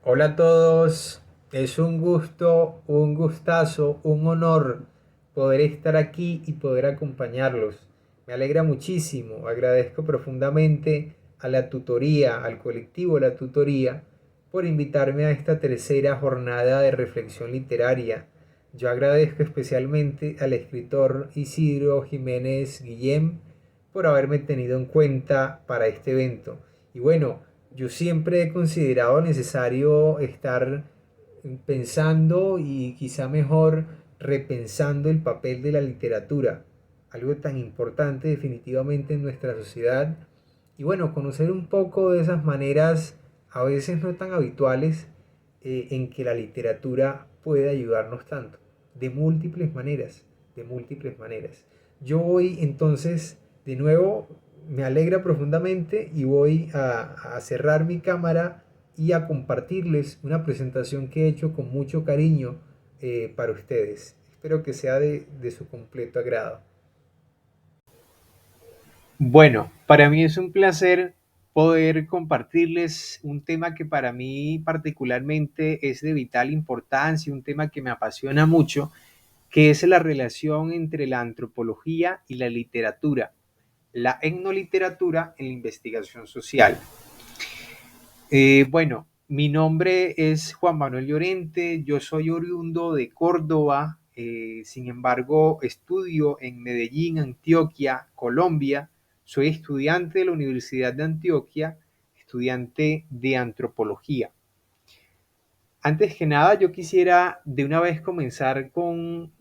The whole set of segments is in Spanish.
Hola a todos, es un gusto, un gustazo, un honor poder estar aquí y poder acompañarlos. Me alegra muchísimo, agradezco profundamente a la tutoría, al colectivo La Tutoría, por invitarme a esta tercera jornada de reflexión literaria. Yo agradezco especialmente al escritor Isidro Jiménez Guillem por haberme tenido en cuenta para este evento. Y bueno, yo siempre he considerado necesario estar pensando y quizá mejor repensando el papel de la literatura, algo tan importante definitivamente en nuestra sociedad. Y bueno, conocer un poco de esas maneras a veces no tan habituales en que la literatura puede ayudarnos tanto, de múltiples maneras, de múltiples maneras. Yo voy entonces, de nuevo, me alegra profundamente y voy a cerrar mi cámara y a compartirles una presentación que he hecho con mucho cariño para ustedes. Espero que sea de su completo agrado. Bueno, para mí es un placer poder compartirles un tema que para mí particularmente es de vital importancia, un tema que me apasiona mucho, que es la relación entre la antropología y la literatura, la etnoliteratura en la investigación social. Bueno, mi nombre es Juan Manuel Llorente, yo soy oriundo de Córdoba, sin embargo estudio en Medellín, Antioquia, Colombia, soy estudiante de la Universidad de Antioquia, estudiante de antropología. Antes que nada, yo quisiera de una vez comenzar con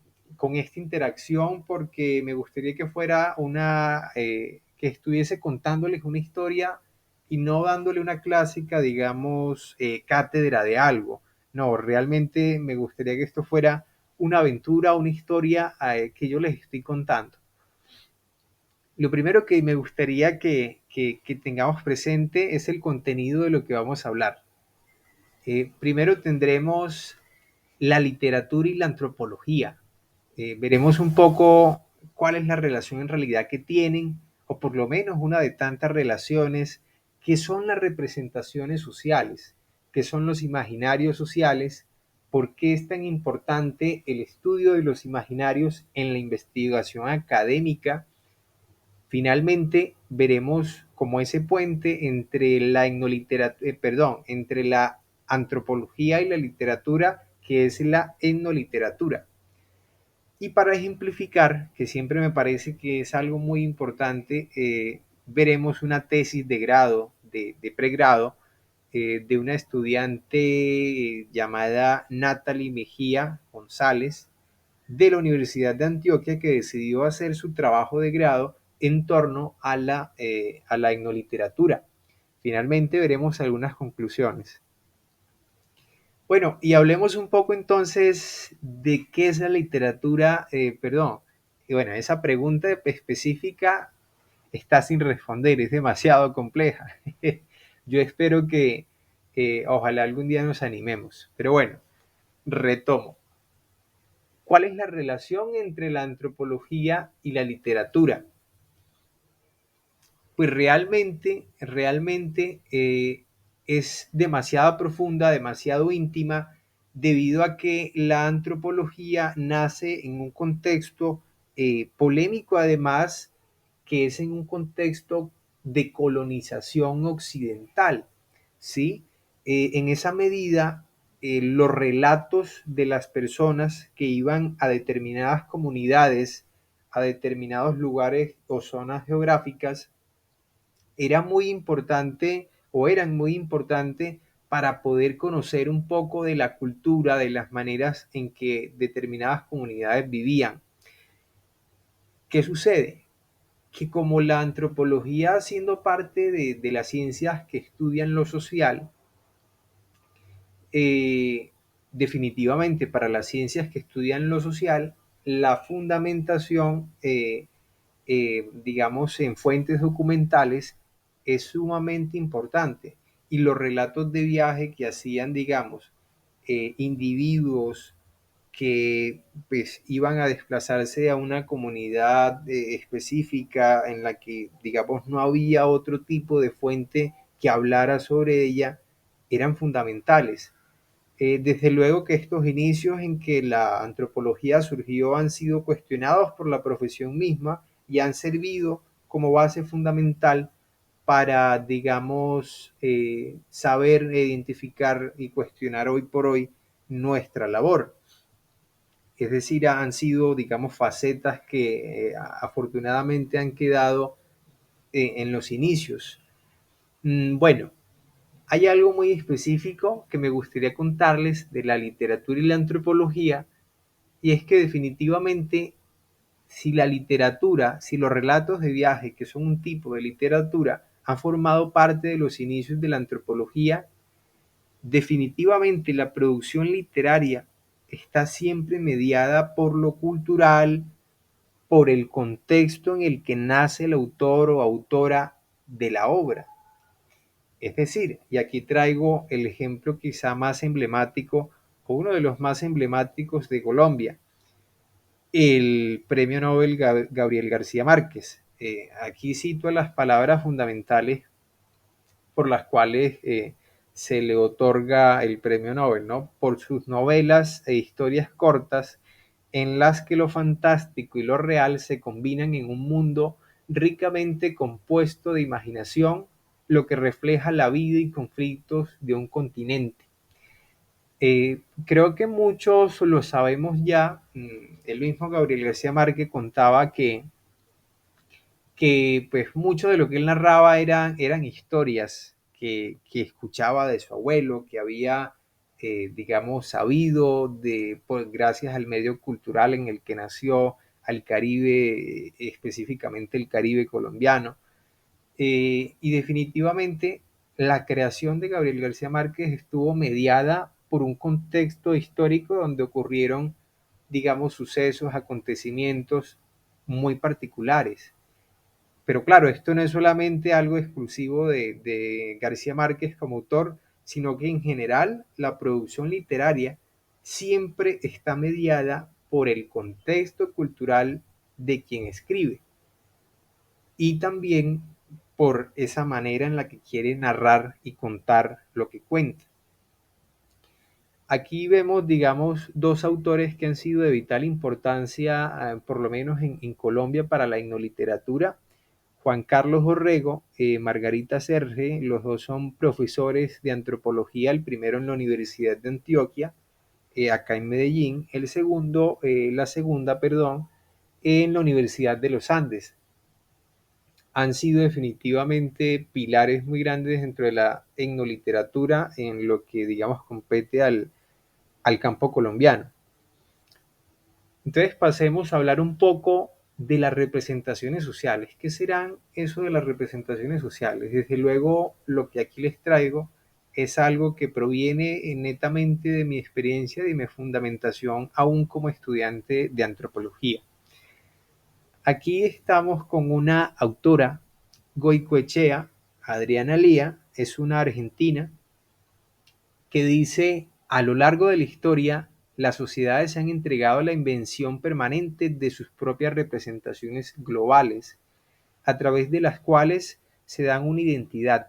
esta interacción porque me gustaría que fuera que estuviese contándoles una historia y no dándole una clásica, digamos, cátedra de algo. No, realmente me gustaría que esto fuera una aventura, una historia que yo les estoy contando. Lo primero que me gustaría que tengamos presente es el contenido de lo que vamos a hablar. Primero tendremos la literatura y la antropología. Veremos un poco cuál es la relación en realidad que tienen, o por lo menos una de tantas relaciones, que son las representaciones sociales, que son los imaginarios sociales, por qué es tan importante el estudio de los imaginarios en la investigación académica. Finalmente, veremos como ese puente entre entre la antropología y la literatura, que es la etnoliteratura. Y para ejemplificar, que siempre me parece que es algo muy importante, veremos una tesis de grado, de pregrado, de una estudiante llamada Natalie Mejía González, de la Universidad de Antioquia, que decidió hacer su trabajo de grado en torno a la etnoliteratura. Finalmente veremos algunas conclusiones. Bueno, y hablemos un poco entonces de qué es la literatura, perdón, y bueno, esa pregunta específica está sin responder, es demasiado compleja. Yo espero que ojalá algún día nos animemos. Pero bueno, retomo. ¿Cuál es la relación entre la antropología y la literatura? Pues realmente es demasiado profunda, demasiado íntima, debido a que la antropología nace en un contexto polémico, además, que es en un contexto de colonización occidental, ¿sí? En esa medida, los relatos de las personas que iban a determinadas comunidades, a determinados lugares o zonas geográficas, era muy importante o eran muy importante para poder conocer un poco de la cultura, de las maneras en que determinadas comunidades vivían. ¿Qué sucede? Que como la antropología, siendo parte de las ciencias que estudian lo social, eh, definitivamente para las ciencias que estudian lo social, la fundamentación, digamos, en fuentes documentales es sumamente importante. Y los relatos de viaje que hacían, digamos, individuos que pues iban a desplazarse a una comunidad específica en la que, digamos, no había otro tipo de fuente que hablara sobre ella, eran fundamentales. Desde luego que estos inicios en que la antropología surgió han sido cuestionados por la profesión misma y han servido como base fundamental para, digamos, saber identificar y cuestionar hoy por hoy nuestra labor. Es decir, han sido, digamos, facetas que afortunadamente han quedado en los inicios. Bueno, hay algo muy específico que me gustaría contarles de la literatura y la antropología, y es que definitivamente si la literatura, si los relatos de viaje, que son un tipo de literatura, han formado parte de los inicios de la antropología, definitivamente la producción literaria está siempre mediada por lo cultural, por el contexto en el que nace el autor o autora de la obra. Es decir, y aquí traigo el ejemplo quizá más emblemático o uno de los más emblemáticos de Colombia, el premio Nobel Gabriel García Márquez. Aquí cito las palabras fundamentales por las cuales se le otorga el premio Nobel, ¿no? Por sus novelas e historias cortas en las que lo fantástico y lo real se combinan en un mundo ricamente compuesto de imaginación, lo que refleja la vida y conflictos de un continente. Creo que muchos lo sabemos ya. El mismo Gabriel García Márquez contaba que pues mucho de lo que él narraba eran historias que escuchaba de su abuelo, que había, digamos, sabido pues, gracias al medio cultural en el que nació, al Caribe, específicamente el Caribe colombiano. Y definitivamente la creación de Gabriel García Márquez estuvo mediada por un contexto histórico donde ocurrieron, digamos, sucesos, acontecimientos muy particulares. Pero claro, esto no es solamente algo exclusivo de García Márquez como autor, sino que en general la producción literaria siempre está mediada por el contexto cultural de quien escribe y también por esa manera en la que quiere narrar y contar lo que cuenta. Aquí vemos, digamos, dos autores que han sido de vital importancia, por lo menos en Colombia, para la etnoliteratura. Juan Carlos Orrego, Margarita Serge, los dos son profesores de antropología, el primero en la Universidad de Antioquia, acá en Medellín, la segunda, perdón, en la Universidad de los Andes. Han sido definitivamente pilares muy grandes dentro de la etnoliteratura en lo que, digamos, compete al campo colombiano. Entonces pasemos a hablar un poco de las representaciones sociales. ¿Qué serán eso de las representaciones sociales? Desde luego, lo que aquí les traigo es algo que proviene netamente de mi experiencia, de mi fundamentación aún como estudiante de antropología. Aquí estamos con una autora, Goicoechea, Adriana Lía, es una argentina, que dice, a lo largo de la historia, las sociedades se han entregado a la invención permanente de sus propias representaciones globales, a través de las cuales se dan una identidad.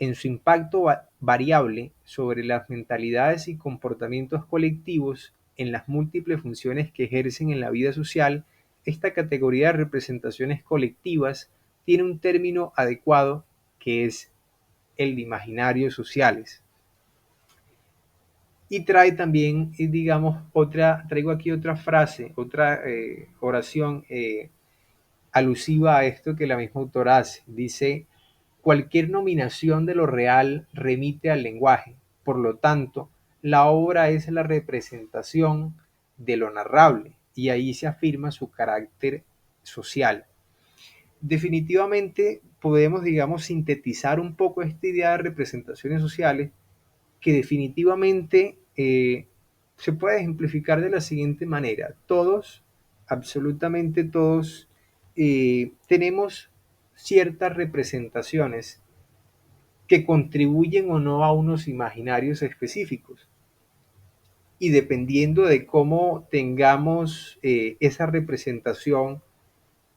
En su impacto variable sobre las mentalidades y comportamientos colectivos, en las múltiples funciones que ejercen en la vida social, esta categoría de representaciones colectivas tiene un término adecuado que es el de imaginarios sociales. Y trae también, digamos, traigo aquí otra frase, otra oración alusiva a esto que la misma autora hace. Dice, cualquier nominación de lo real remite al lenguaje, por lo tanto, la obra es la representación de lo narrable y ahí se afirma su carácter social. Definitivamente podemos, digamos, sintetizar un poco esta idea de representaciones sociales que definitivamente se puede ejemplificar de la siguiente manera. Todos, absolutamente todos, tenemos ciertas representaciones que contribuyen o no a unos imaginarios específicos. Y dependiendo de cómo tengamos esa representación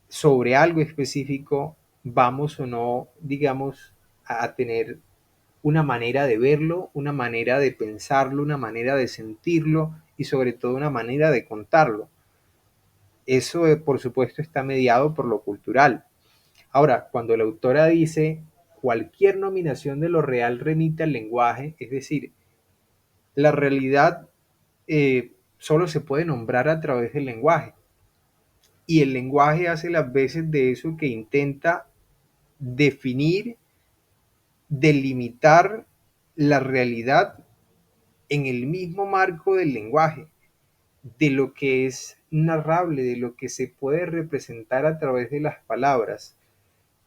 sobre algo específico, vamos o no, digamos, a tener una manera de verlo, una manera de pensarlo, una manera de sentirlo y sobre todo una manera de contarlo. Eso, por supuesto, está mediado por lo cultural. Ahora, cuando la autora dice cualquier nominación de lo real remite al lenguaje, es decir, la realidad solo se puede nombrar a través del lenguaje. Y el lenguaje hace las veces de eso que intenta definir, delimitar la realidad en el mismo marco del lenguaje, de lo que es narrable, de lo que se puede representar a través de las palabras.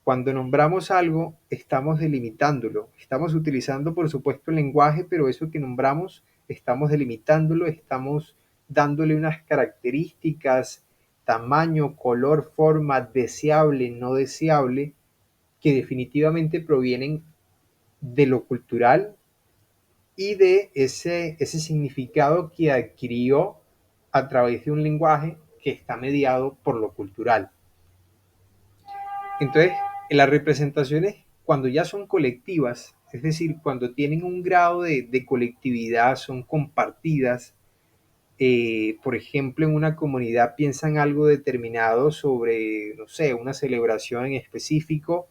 Cuando nombramos algo, estamos delimitándolo. Estamos utilizando, por supuesto, el lenguaje, pero eso que nombramos, estamos delimitándolo, estamos dándole unas características, tamaño, color, forma, deseable, no deseable, que definitivamente provienen de lo cultural y de ese significado que adquirió a través de un lenguaje que está mediado por lo cultural. Entonces, las representaciones, cuando ya son colectivas, es decir, cuando tienen un grado de colectividad, son compartidas, por ejemplo, en una comunidad piensan algo determinado sobre, no sé, una celebración en específico,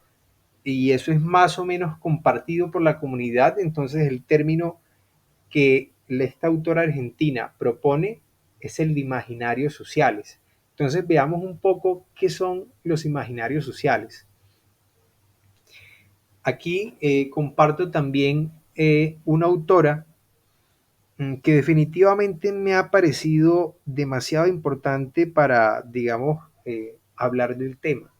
y eso es más o menos compartido por la comunidad, entonces el término que esta autora argentina propone es el de imaginarios sociales. Entonces veamos un poco qué son los imaginarios sociales. Aquí comparto también una autora que definitivamente me ha parecido demasiado importante para, digamos, hablar del tema.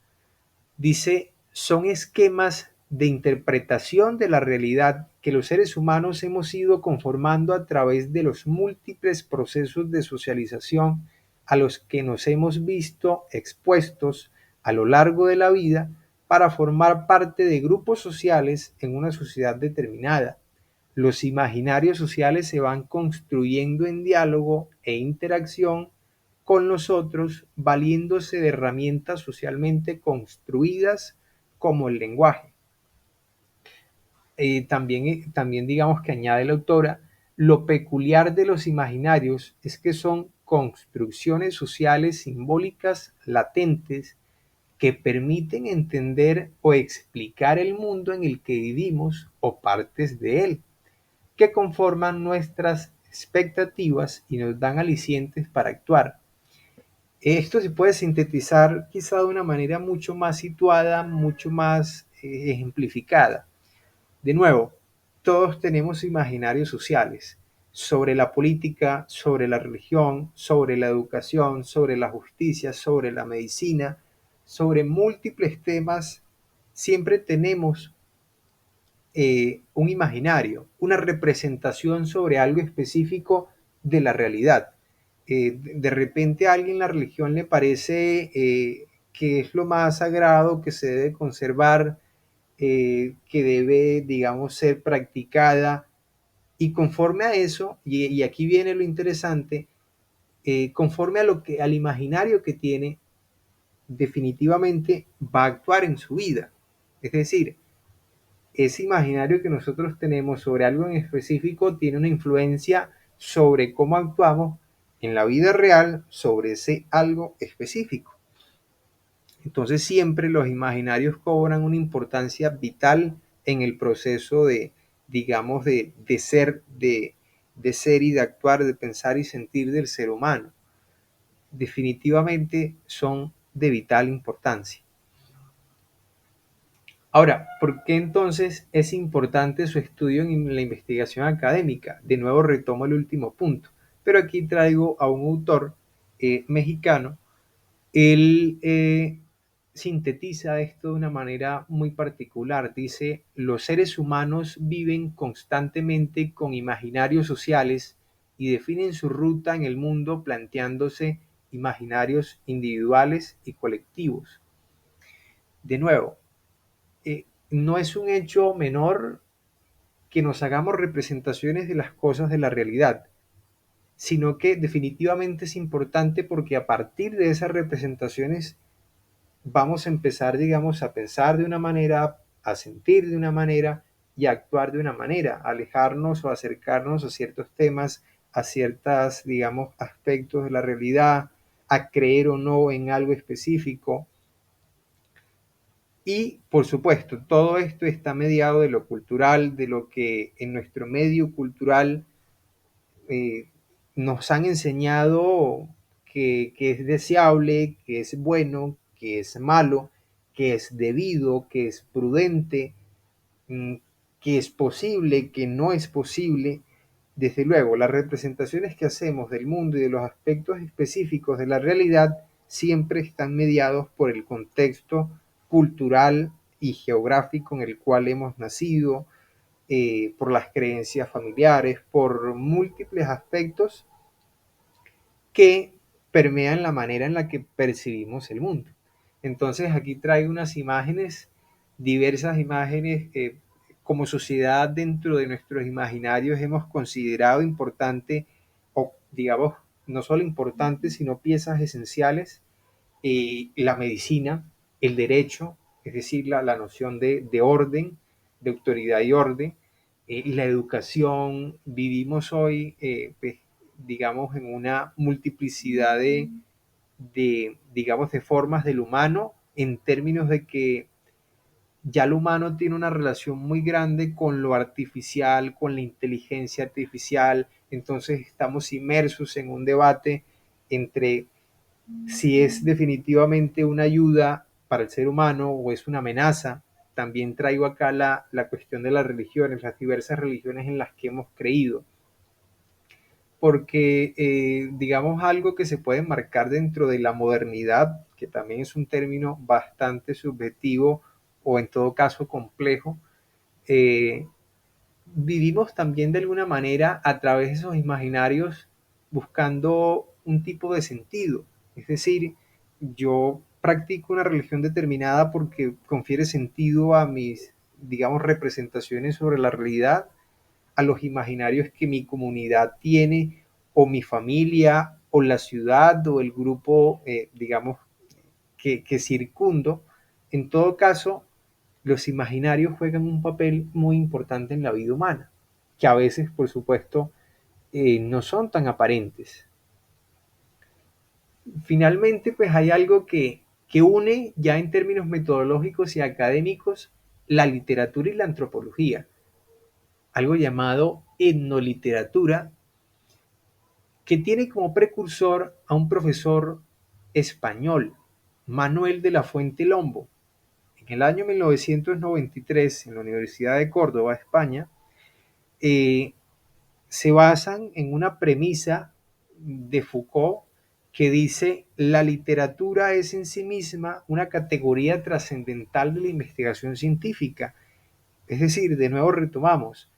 Dice, son esquemas de interpretación de la realidad que los seres humanos hemos ido conformando a través de los múltiples procesos de socialización a los que nos hemos visto expuestos a lo largo de la vida para formar parte de grupos sociales en una sociedad determinada. Los imaginarios sociales se van construyendo en diálogo e interacción con los otros, valiéndose de herramientas socialmente construidas como el lenguaje. También digamos que añade la autora, lo peculiar de los imaginarios es que son construcciones sociales simbólicas latentes que permiten entender o explicar el mundo en el que vivimos o partes de él, que conforman nuestras expectativas y nos dan alicientes para actuar. Esto se puede sintetizar quizá de una manera mucho más situada, mucho más ejemplificada. De nuevo, todos tenemos imaginarios sociales sobre la política, sobre la religión, sobre la educación, sobre la justicia, sobre la medicina, sobre múltiples temas. Siempre tenemos un imaginario, una representación sobre algo específico de la realidad. De repente a alguien la religión le parece que es lo más sagrado, que se debe conservar, que debe, digamos, ser practicada. Y conforme a eso, y aquí viene lo interesante, conforme a al imaginario que tiene, definitivamente va a actuar en su vida. Es decir, ese imaginario que nosotros tenemos sobre algo en específico tiene una influencia sobre cómo actuamos en la vida real sobre ese algo específico. Entonces siempre los imaginarios cobran una importancia vital en el proceso de, digamos, de ser y de actuar, de pensar y sentir del ser humano. Definitivamente son de vital importancia. Ahora, ¿por qué entonces es importante su estudio en la investigación académica? De nuevo retomo el último punto, pero aquí traigo a un autor mexicano. Él sintetiza esto de una manera muy particular. Dice, los seres humanos viven constantemente con imaginarios sociales y definen su ruta en el mundo planteándose imaginarios individuales y colectivos. De nuevo, no es un hecho menor que nos hagamos representaciones de las cosas de la realidad, sino que definitivamente es importante porque a partir de esas representaciones vamos a empezar, digamos, a pensar de una manera, a sentir de una manera y actuar de una manera, alejarnos o acercarnos a ciertos temas, a ciertas, digamos, aspectos de la realidad, a creer o no en algo específico. Y, por supuesto, todo esto está mediado de lo cultural, de lo que en nuestro medio cultural eh, nos han enseñado que es deseable, que es bueno, que es malo, que es debido, que es prudente, mm, que es posible, que no es posible. Desde luego, las representaciones que hacemos del mundo y de los aspectos específicos de la realidad siempre están mediados por el contexto cultural y geográfico en el cual hemos nacido, por las creencias familiares, por múltiples aspectos que permean la manera en la que percibimos el mundo. Entonces aquí traigo unas imágenes, diversas imágenes, como sociedad dentro de nuestros imaginarios hemos considerado importante, o digamos, no solo importante, sino piezas esenciales, la medicina, el derecho, es decir, la noción de orden, de autoridad y orden, la educación. Vivimos hoy, pues, digamos, en una multiplicidad digamos, de formas del humano, en términos de que ya el humano tiene una relación muy grande con lo artificial, con la inteligencia artificial. Entonces estamos inmersos en un debate entre si es definitivamente una ayuda para el ser humano o es una amenaza. También traigo acá la cuestión de las religiones, las diversas religiones en las que hemos creído, porque digamos algo que se puede marcar dentro de la modernidad, que también es un término bastante subjetivo o en todo caso complejo. eh, Vivimos también de alguna manera a través de esos imaginarios buscando un tipo de sentido. Es decir, yo practico una religión determinada porque confiere sentido a mis, digamos, representaciones sobre la realidad, a los imaginarios que mi comunidad tiene, o mi familia, o la ciudad, o el grupo, digamos, que circundo. En todo caso, los imaginarios juegan un papel muy importante en la vida humana, que a veces, por supuesto, no son tan aparentes. Finalmente, pues hay algo que une ya en términos metodológicos y académicos la literatura y la antropología, algo llamado etnoliteratura, que tiene como precursor a un profesor español, Manuel de la Fuente Lombo. En el año 1993, en la Universidad de Córdoba, España, eh, se basan en una premisa de Foucault que dice: la literatura es en sí misma una categoría trascendental de la investigación científica. Es decir, de nuevo retomamos,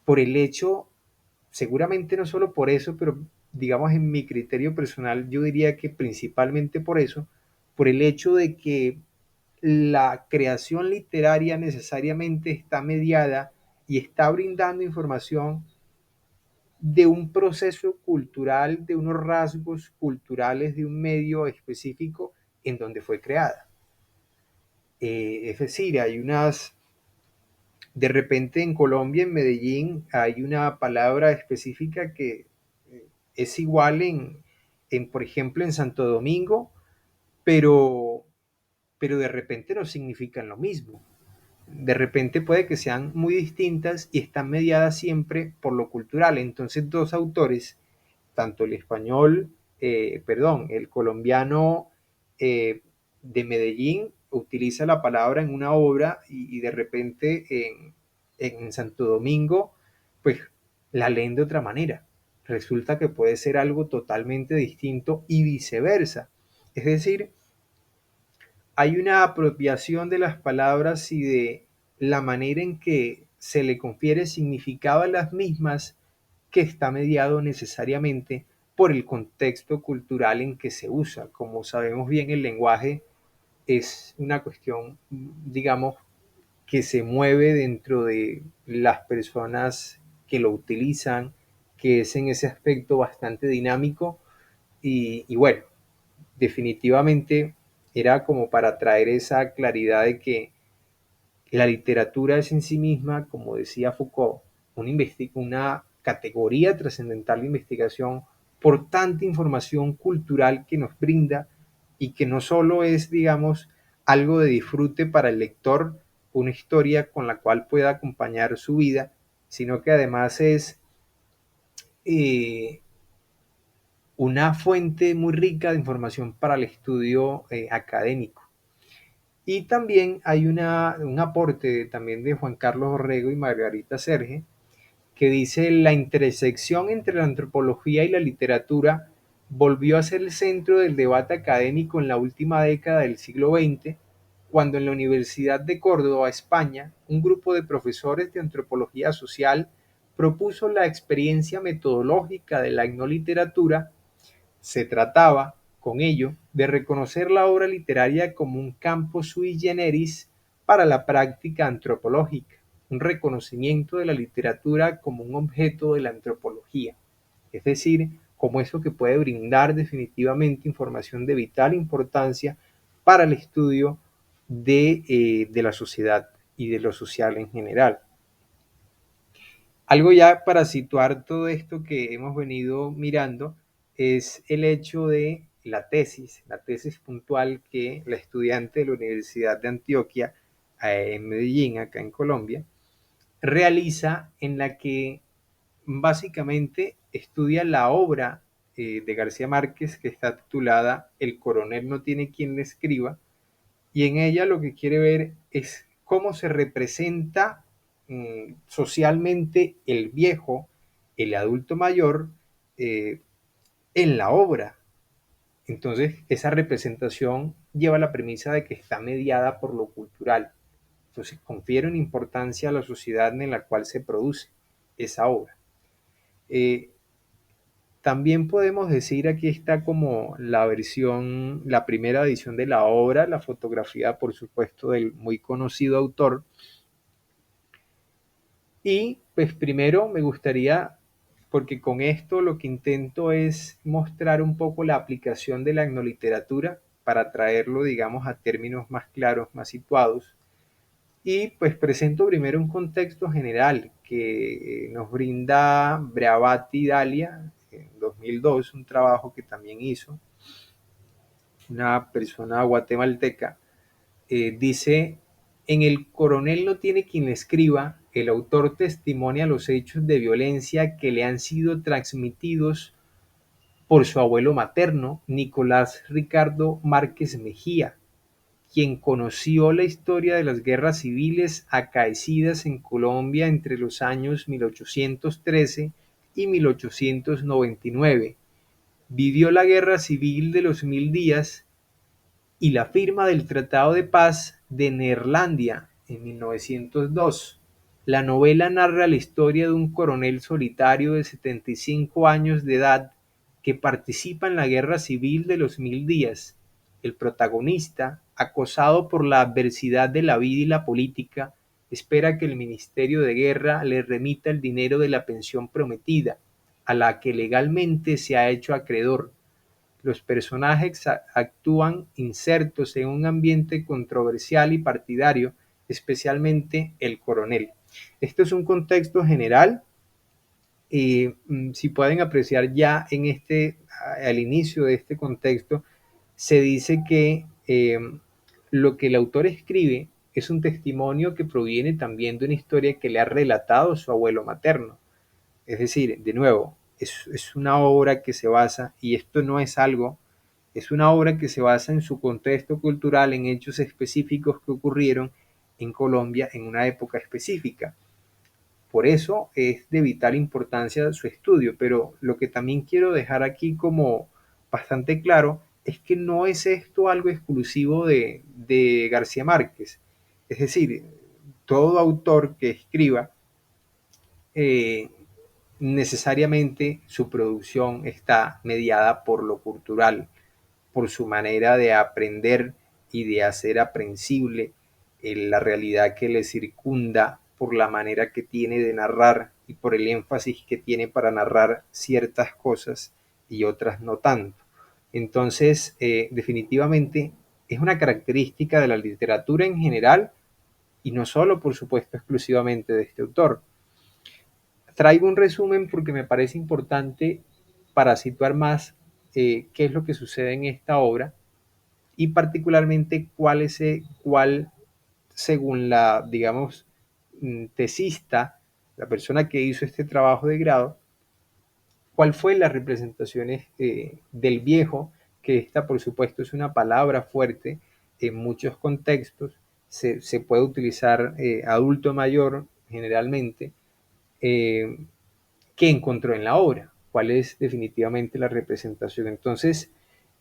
por el hecho, seguramente no solo por eso, pero digamos en mi criterio personal, yo diría que principalmente por eso, por el hecho de que la creación literaria necesariamente está mediada y está brindando información de un proceso cultural, de unos rasgos culturales de un medio específico en donde fue creada. Es decir, hay unas, de repente en Colombia, en Medellín, hay una palabra específica que es igual por ejemplo, en Santo Domingo, pero, pero de repente no significan lo mismo. De repente puede que sean muy distintas y están mediadas siempre por lo cultural. Entonces, dos autores, tanto el español, perdón, el colombiano, de Medellín, utiliza la palabra en una obra y de repente en Santo Domingo, pues la leen de otra manera. Resulta que puede ser algo totalmente distinto y viceversa. Es decir, hay una apropiación de las palabras y de la manera en que se le confiere significado a las mismas, que está mediado necesariamente por el contexto cultural en que se usa. Como sabemos bien, el lenguaje es una cuestión, digamos, que se mueve dentro de las personas que lo utilizan, que es en ese aspecto bastante dinámico y bueno, definitivamente era como para traer esa claridad de que La literatura es en sí misma, como decía Foucault, una categoría trascendental de investigación por tanta información cultural que nos brinda y que no solo es, digamos, algo de disfrute para el lector, una historia con la cual pueda acompañar su vida, sino que además es eh, una fuente muy rica de información para el estudio académico. Y también hay un aporte también de Juan Carlos Orrego y Margarita Serge, que dice la intersección entre la antropología y la literatura volvió a ser el centro del debate académico en la última década del siglo XX, cuando en la Universidad de Córdoba, España, un grupo de profesores de antropología social propuso la experiencia metodológica de la etnoliteratura. Se trataba, con ello, de reconocer la obra literaria como un campo sui generis para la práctica antropológica, un reconocimiento de la literatura como un objeto de la antropología, es decir, como eso que puede brindar definitivamente información de vital importancia para el estudio de la sociedad y de lo social en general. Algo ya para situar todo esto que hemos venido mirando es el hecho de la tesis puntual que la estudiante de la Universidad de Antioquia, en Medellín, acá en Colombia, realiza, en la que básicamente estudia la obra de García Márquez, que está titulada El coronel no tiene quien le escriba, y en ella lo que quiere ver es cómo se representa socialmente el viejo, el adulto mayor, eh, en la obra. Entonces, esa representación lleva la premisa de que está mediada por lo cultural. Entonces, confiere una importancia a la sociedad en la cual se produce esa obra. Eh, También podemos decir, aquí está como la versión, la primera edición de la obra, la fotografía, por supuesto, del muy conocido autor. Y pues primero me gustaría, porque con esto lo que intento es mostrar un poco la aplicación de la etnoliteratura para traerlo, digamos, a términos más claros, más situados. Y pues presento primero un contexto general que nos brinda Bravati Dalia en 2002, un trabajo que también hizo una persona guatemalteca. Dice, en El coronel no tiene quien le escriba, el autor testimonia los hechos de violencia que le han sido transmitidos por su abuelo materno, Nicolás Ricardo Márquez Mejía, quien conoció la historia de las guerras civiles acaecidas en Colombia entre los años 1813 y 1899. Vivió la guerra civil de los 1000 días y la firma del Tratado de Paz de Neerlandia en 1902. La novela narra la historia de un coronel solitario de 75 años de edad que participa en la guerra civil de los 1000 días. El protagonista, acosado por la adversidad de la vida y la política, espera que el Ministerio de Guerra le remita el dinero de la pensión prometida, a la que legalmente se ha hecho acreedor. Los personajes actúan insertos en un ambiente controversial y partidario, especialmente el coronel. Esto es un contexto general. Si pueden apreciar ya al inicio de este contexto, se dice que lo que el autor escribe es un testimonio que proviene también de una historia que le ha relatado su abuelo materno. Es decir, de nuevo, es una obra que se basa, y esto no es algo, es una obra que se basa en su contexto cultural, en hechos específicos que ocurrieron en Colombia en una época específica. Por eso es de vital importancia su estudio, pero lo que también quiero dejar aquí como bastante claro es que no es esto algo exclusivo de García Márquez. Es decir, todo autor que escriba eh, necesariamente su producción está mediada por lo cultural, por su manera de aprender y de hacer aprensible la realidad que le circunda, por la manera que tiene de narrar y por el énfasis que tiene para narrar ciertas cosas y otras no tanto. Entonces, definitivamente es una característica de la literatura en general y no solo, por supuesto, exclusivamente de este autor. Traigo un resumen porque me parece importante para situar más qué es lo que sucede en esta obra y particularmente cuál según la, digamos, tesista, la persona que hizo este trabajo de grado, cuál fue las representaciones del viejo, que esta por supuesto es una palabra fuerte en muchos contextos, se puede utilizar adulto mayor generalmente, eh, que encontró en la obra, cuál es definitivamente la representación. Entonces,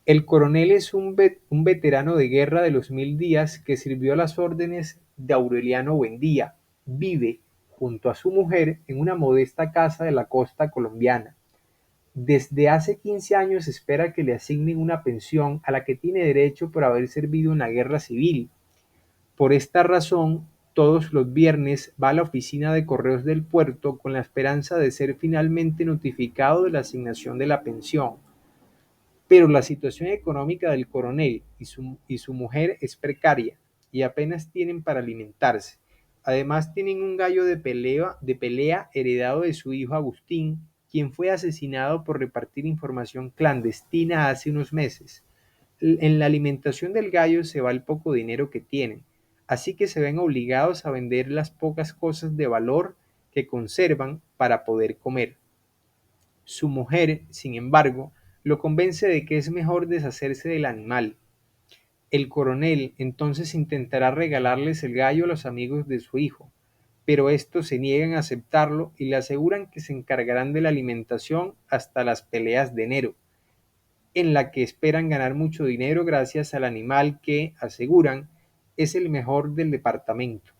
el coronel es un veterano de guerra de los 1000 días que sirvió a las órdenes de Aureliano Buendía. Vive junto a su mujer en una modesta casa de la costa colombiana. Desde hace 15 años espera que le asignen una pensión a la que tiene derecho por haber servido en la guerra civil. Por esta razón, todos los viernes va a la oficina de correos del puerto con la esperanza de ser finalmente notificado de la asignación de la pensión. Pero la situación económica del coronel y su mujer es precaria y apenas tienen para alimentarse. Además tienen un gallo de pelea heredado de su hijo Agustín, quien fue asesinado por repartir información clandestina hace unos meses. En la alimentación del gallo se va el poco dinero que tienen, así que se ven obligados a vender las pocas cosas de valor que conservan para poder comer. Su mujer, sin embargo, lo convence de que es mejor deshacerse del animal. El coronel entonces intentará regalarles el gallo a los amigos de su hijo, pero estos se niegan a aceptarlo y le aseguran que se encargarán de la alimentación hasta las peleas de enero, en la que esperan ganar mucho dinero gracias al animal que, aseguran, es el mejor del departamento.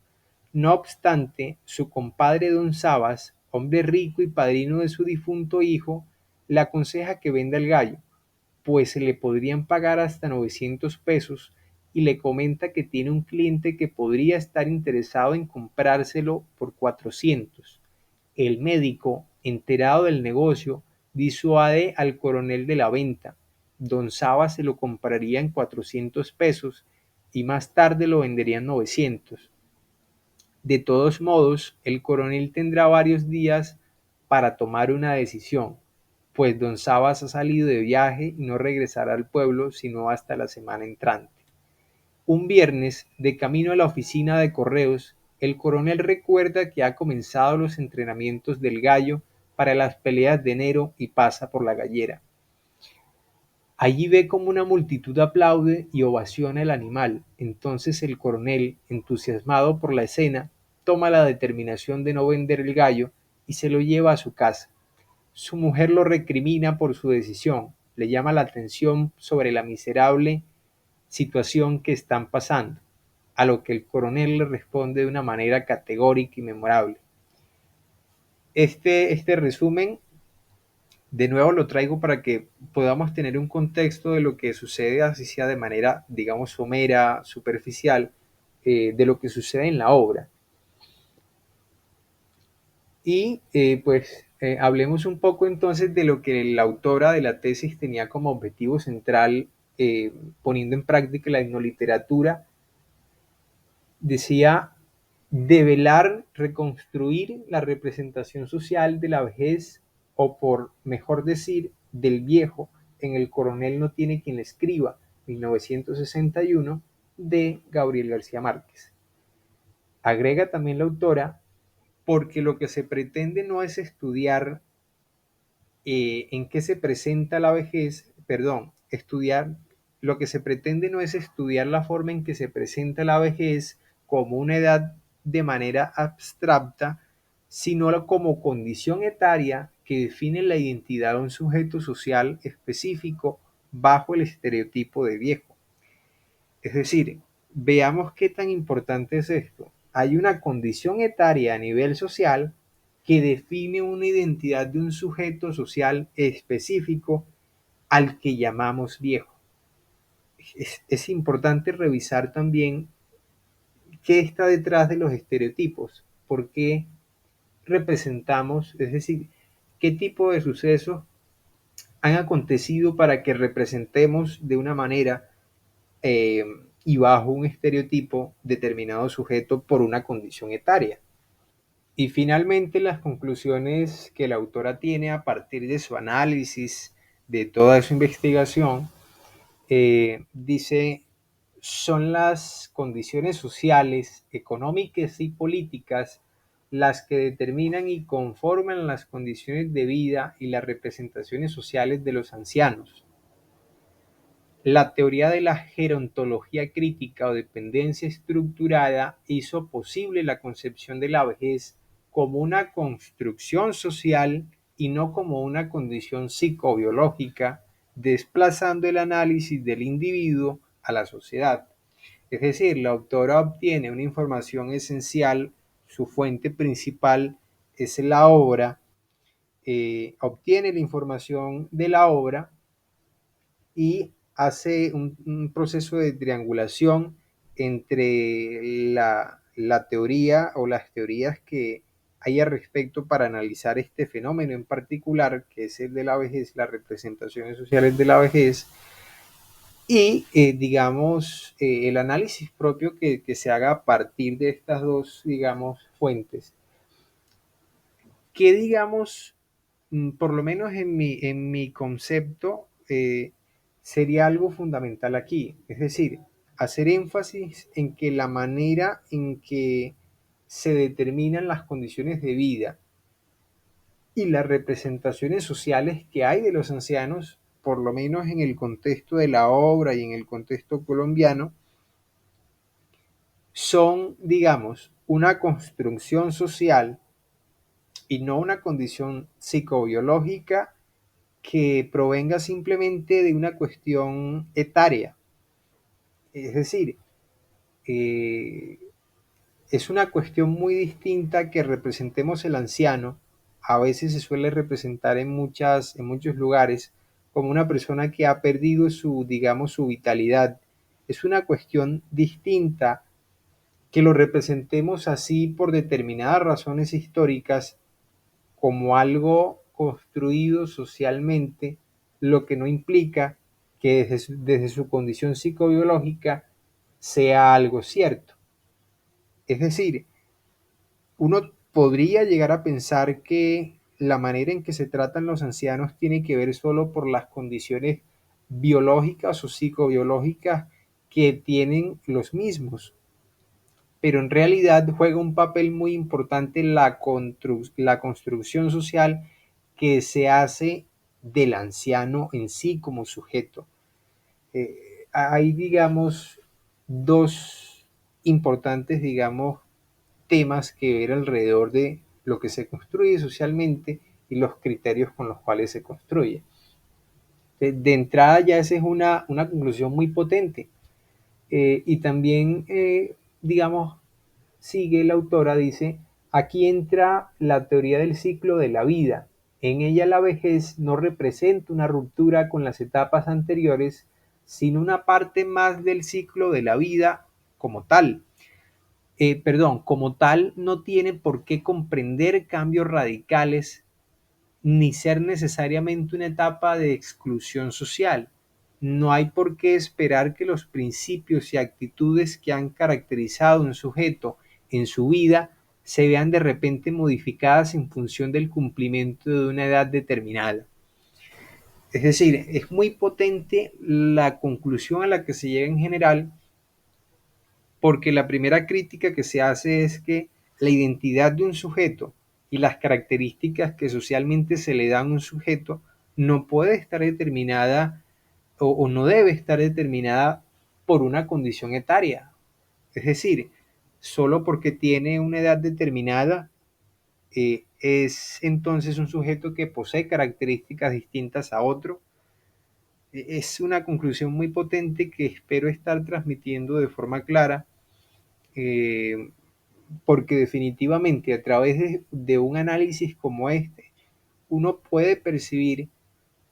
No obstante, su compadre don Sabas, hombre rico y padrino de su difunto hijo, le aconseja que venda el gallo, pues se le podrían pagar hasta 900 pesos y le comenta que tiene un cliente que podría estar interesado en comprárselo por 400. El médico, enterado del negocio, disuade al coronel de la venta. Don Saba se lo compraría en 400 pesos y más tarde lo vendería en 900. De todos modos, el coronel tendrá varios días para tomar una decisión, pues don Sabas ha salido de viaje y no regresará al pueblo sino hasta la semana entrante. Un viernes, de camino a la oficina de correos, el coronel recuerda que ha comenzado los entrenamientos del gallo para las peleas de enero y pasa por la gallera. Allí ve como una multitud aplaude y ovaciona el animal. Entonces el coronel, entusiasmado por la escena, toma la determinación de no vender el gallo y se lo lleva a su casa. Su mujer lo recrimina por su decisión, le llama la atención sobre la miserable situación que están pasando, a lo que el coronel le responde de una manera categórica y memorable. Este resumen, de nuevo lo traigo para que podamos tener un contexto de lo que sucede, así sea de manera, digamos, somera, superficial, de lo que sucede en la obra. Y hablemos un poco entonces de lo que la autora de la tesis tenía como objetivo central, poniendo en práctica la etnoliteratura. Decía: develar, reconstruir la representación social de la vejez, o por mejor decir, del viejo, en El coronel no tiene quien le escriba, 1961, de Gabriel García Márquez. Agrega también la autora: porque lo que se pretende no es estudiar en qué se presenta la vejez, lo que se pretende no es estudiar la forma en que se presenta la vejez como una edad de manera abstracta, sino como condición etaria que define la identidad de un sujeto social específico bajo el estereotipo de viejo. Es decir, veamos qué tan importante es esto. Hay una condición etaria a nivel social que define una identidad de un sujeto social específico al que llamamos viejo. Es importante revisar también qué está detrás de los estereotipos, por qué representamos, es decir, qué tipo de sucesos han acontecido para que representemos de una manera y bajo un estereotipo determinado sujeto por una condición etaria. Y finalmente las conclusiones que la autora tiene a partir de su análisis de toda su investigación, dice, son las condiciones sociales, económicas y políticas las que determinan y conforman las condiciones de vida y las representaciones sociales de los ancianos. La teoría de la gerontología crítica o dependencia estructurada hizo posible la concepción de la vejez como una construcción social y no como una condición psicobiológica, desplazando el análisis del individuo a la sociedad. Es decir, la autora obtiene una información esencial, su fuente principal es la obra, obtiene la información de la obra y hace un proceso de triangulación entre la teoría o las teorías que hay al respecto para analizar este fenómeno en particular, que es el de la vejez, las representaciones sociales de la vejez, y digamos, el análisis propio que se haga a partir de estas dos, digamos, fuentes. Que digamos, por lo menos en mi concepto, sería algo fundamental aquí. Es decir, hacer énfasis en que la manera en que se determinan las condiciones de vida y las representaciones sociales que hay de los ancianos, por lo menos en el contexto de la obra y en el contexto colombiano, son, digamos, una construcción social y no una condición psicobiológica que provenga simplemente de una cuestión etaria. Es decir, eh, es una cuestión muy distinta que representemos el anciano. A veces se suele representar en muchos lugares como una persona que ha perdido su, digamos, su vitalidad. Es una cuestión distinta que lo representemos así por determinadas razones históricas como algo construido socialmente, lo que no implica que desde su condición psicobiológica sea algo cierto. Es decir, uno podría llegar a pensar que la manera en que se tratan los ancianos tiene que ver solo por las condiciones biológicas o psicobiológicas que tienen los mismos, pero en realidad juega un papel muy importante la construcción social que se hace del anciano en sí como sujeto. Hay, digamos, dos importantes, digamos, temas que ver alrededor de lo que se construye socialmente y los criterios con los cuales se construye. De entrada ya esa es una conclusión muy potente. Y también, digamos, sigue la autora, dice, aquí entra la teoría del ciclo de la vida. En ella la vejez no representa una ruptura con las etapas anteriores, sino una parte más del ciclo de la vida como tal. Como tal no tiene por qué comprender cambios radicales ni ser necesariamente una etapa de exclusión social. No hay por qué esperar que los principios y actitudes que han caracterizado a un sujeto en su vida se vean de repente modificadas en función del cumplimiento de una edad determinada. Es decir, es muy potente la conclusión a la que se llega en general, porque la primera crítica que se hace es que la identidad de un sujeto y las características que socialmente se le dan a un sujeto no puede estar determinada o no debe estar determinada por una condición etaria. Es decir, solo porque tiene una edad determinada, es entonces un sujeto que posee características distintas a otro. Es una conclusión muy potente que espero estar transmitiendo de forma clara, eh, porque definitivamente a través de un análisis como este, uno puede percibir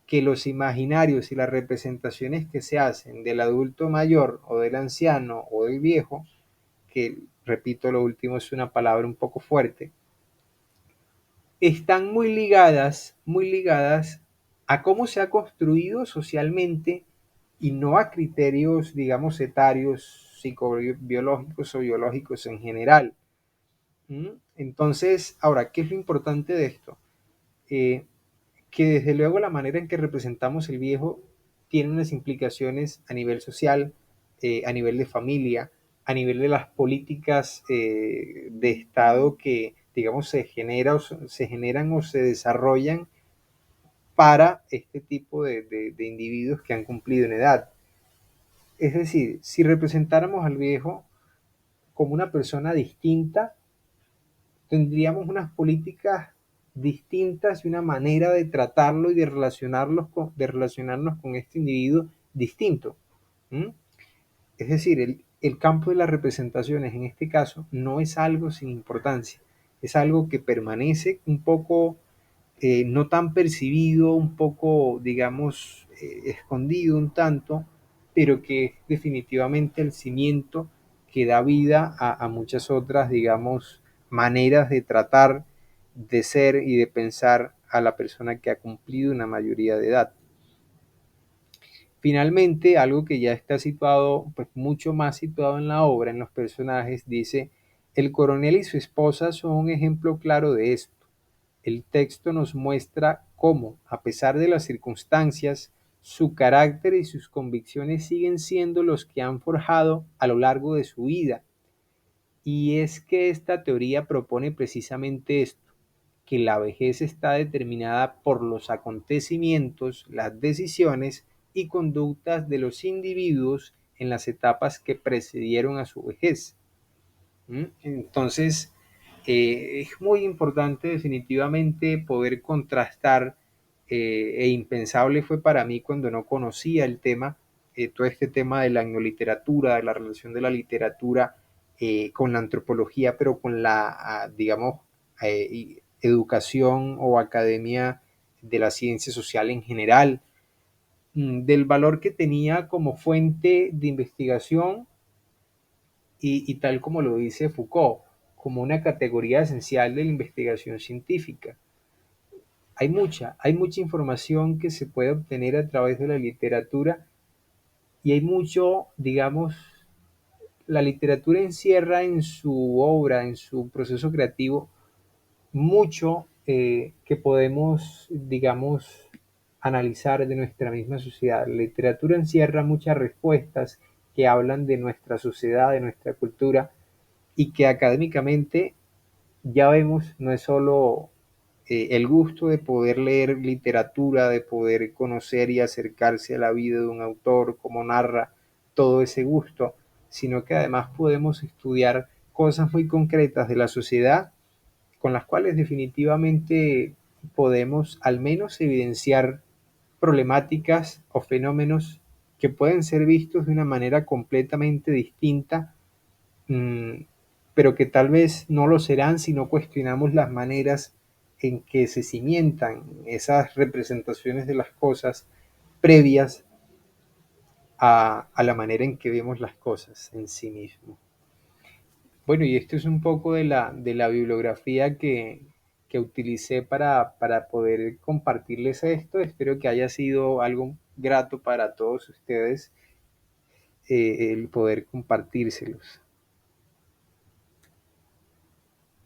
que los imaginarios y las representaciones que se hacen del adulto mayor o del anciano o del viejo, que repito, lo último es una palabra un poco fuerte, están muy ligadas a cómo se ha construido socialmente y no a criterios, digamos, etarios psicobiológicos o biológicos en general. ¿Mm? Entonces, ahora, ¿qué es lo importante de esto? Que desde luego la manera en que representamos el viejo tiene unas implicaciones a nivel social, a nivel de familia, a nivel de las políticas de Estado que, digamos, se generan o se desarrollan para este tipo de individuos que han cumplido en edad. Es decir, si representáramos al viejo como una persona distinta, tendríamos unas políticas distintas y una manera de tratarlo y de relacionarnos con este individuo distinto. ¿Mm? Es decir, el campo de las representaciones en este caso no es algo sin importancia, es algo que permanece un poco no tan percibido, un poco, digamos, escondido un tanto, pero que es definitivamente el cimiento que da vida a muchas otras, digamos, maneras de tratar, de ser y de pensar a la persona que ha cumplido una mayoría de edad. Finalmente, algo que ya está situado, pues mucho más situado en la obra, en los personajes, dice, el coronel y su esposa son un ejemplo claro de esto. El texto nos muestra cómo, a pesar de las circunstancias, su carácter y sus convicciones siguen siendo los que han forjado a lo largo de su vida. Y es que esta teoría propone precisamente esto, que la vejez está determinada por los acontecimientos, las decisiones y conductas de los individuos en las etapas que precedieron a su vejez. Entonces, es muy importante definitivamente poder contrastar, e impensable fue para mí cuando no conocía el tema, todo este tema de la etnoliteratura, de la relación de la literatura con la antropología, pero con la, digamos, educación o academia de la ciencia social en general, del valor que tenía como fuente de investigación y tal como lo dice Foucault, como una categoría esencial de la investigación científica. Hay mucha información que se puede obtener a través de la literatura y hay mucho, digamos, la literatura encierra en su obra, en su proceso creativo, mucho que podemos, digamos, analizar de nuestra misma sociedad. La literatura encierra muchas respuestas que hablan de nuestra sociedad, de nuestra cultura, y que académicamente ya vemos, no es solo el gusto de poder leer literatura, de poder conocer y acercarse a la vida de un autor, como narra todo ese gusto, sino que además podemos estudiar cosas muy concretas de la sociedad con las cuales definitivamente podemos al menos evidenciar problemáticas o fenómenos que pueden ser vistos de una manera completamente distinta, mm, pero que tal vez no lo serán si no cuestionamos las maneras en que se cimientan esas representaciones de las cosas previas a la manera en que vemos las cosas en sí mismo. Bueno, y esto es un poco de la bibliografía que utilicé para poder compartirles esto. Espero que haya sido algo grato para todos ustedes el poder compartírselos.